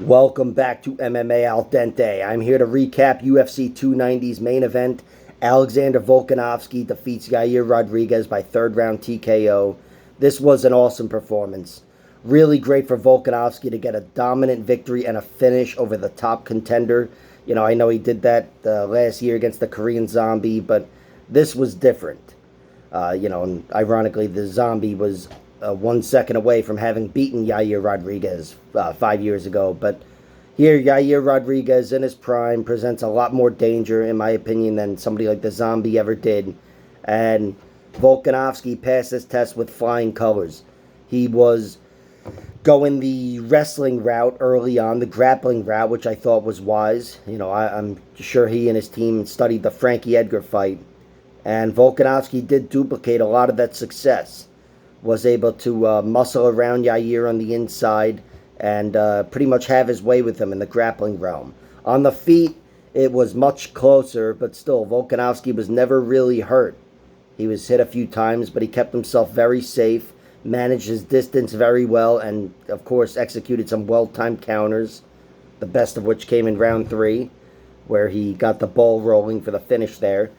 Welcome back to MMA Al Dente. I'm here to recap UFC 290's main event. Alexander Volkanovski defeats Yair Rodriguez by third round TKO. This was an awesome performance. Really great for Volkanovski to get a dominant victory and a finish over the top contender. I know he did that last year against the Korean Zombie, but this was different. And ironically, the Zombie was 1 second away from having beaten Yair Rodriguez 5 years ago. But here, Yair Rodriguez in his prime presents a lot more danger, in my opinion, than somebody like the Zombie ever did. And Volkanovski passed this test with flying colors. He was going the wrestling route early on, the grappling route, which I thought was wise. I'm sure he and his team studied the Frankie Edgar fight. And Volkanovski did duplicate a lot of that success. Was able to muscle around Yair on the inside and pretty much have his way with him in the grappling realm. On the feet, it was much closer, but still, Volkanovski was never really hurt. He was hit a few times, but he kept himself very safe, managed his distance very well, and, of course, executed some well-timed counters, the best of which came in round 3, where he got the ball rolling for the finish there.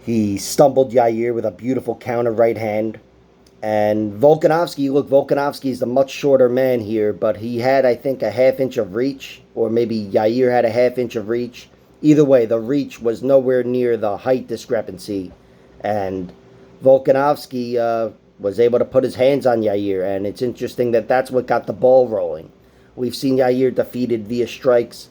He stumbled Yair with a beautiful counter right hand. And Volkanovski is a much shorter man here, but he had, I think, a half inch of reach, or maybe Yair had a half inch of reach. Either way, the reach was nowhere near the height discrepancy. And Volkanovski was able to put his hands on Yair, and it's interesting that that's what got the ball rolling. We've seen Yair defeated via strikes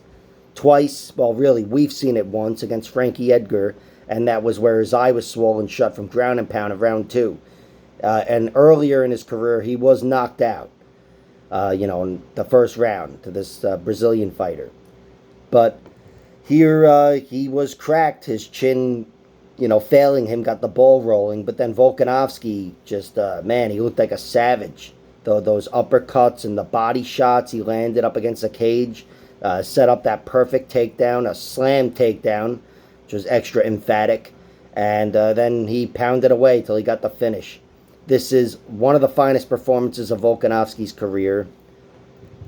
twice. Well, really, we've seen it once against Frankie Edgar, and that was where his eye was swollen shut from ground and pound of round 2. And earlier in his career, he was knocked out, in the first round to this Brazilian fighter. But here he was cracked, his chin, failing him, got the ball rolling. But then Volkanovski just, he looked like a savage. Those uppercuts and the body shots he landed up against the cage set up that perfect takedown, a slam takedown, which was extra emphatic. And then he pounded away till he got the finish. This is one of the finest performances of Volkanovski's career.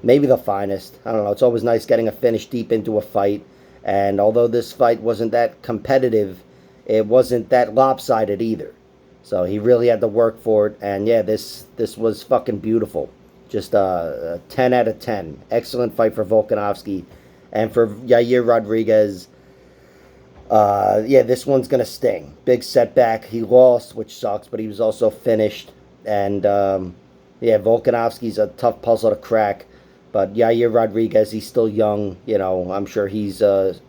Maybe the finest. I don't know. It's always nice getting a finish deep into a fight. And although this fight wasn't that competitive, it wasn't that lopsided either. So he really had to work for it. And yeah, this was fucking beautiful. Just a 10 out of 10. Excellent fight for Volkanovski. And for Yair Rodriguez, this one's going to sting. Big setback. He lost, which sucks, but he was also finished. And, Volkanovski's a tough puzzle to crack. But Yair Rodriguez, he's still young. I'm sure he's 1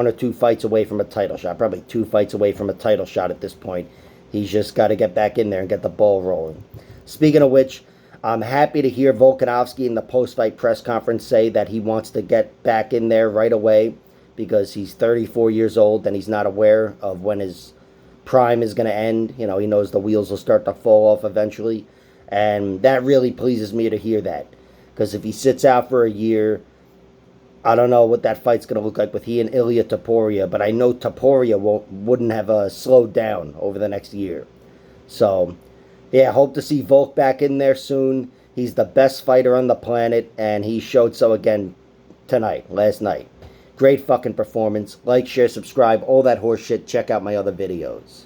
or 2 fights away from a title shot. Probably 2 fights away from a title shot at this point. He's just got to get back in there and get the ball rolling. Speaking of which, I'm happy to hear Volkanovski in the post-fight press conference say that he wants to get back in there right away, because he's 34 years old and he's not aware of when his prime is going to end. He knows the wheels will start to fall off eventually. And that really pleases me to hear that. Because if he sits out for a year, I don't know what that fight's going to look like with he and Ilia Topuria. But I know Topuria wouldn't have slowed down over the next year. So, yeah, hope to see Volk back in there soon. He's the best fighter on the planet, and he showed so again last night. Great fucking performance. Like, share, subscribe, all that horse shit. Check out my other videos.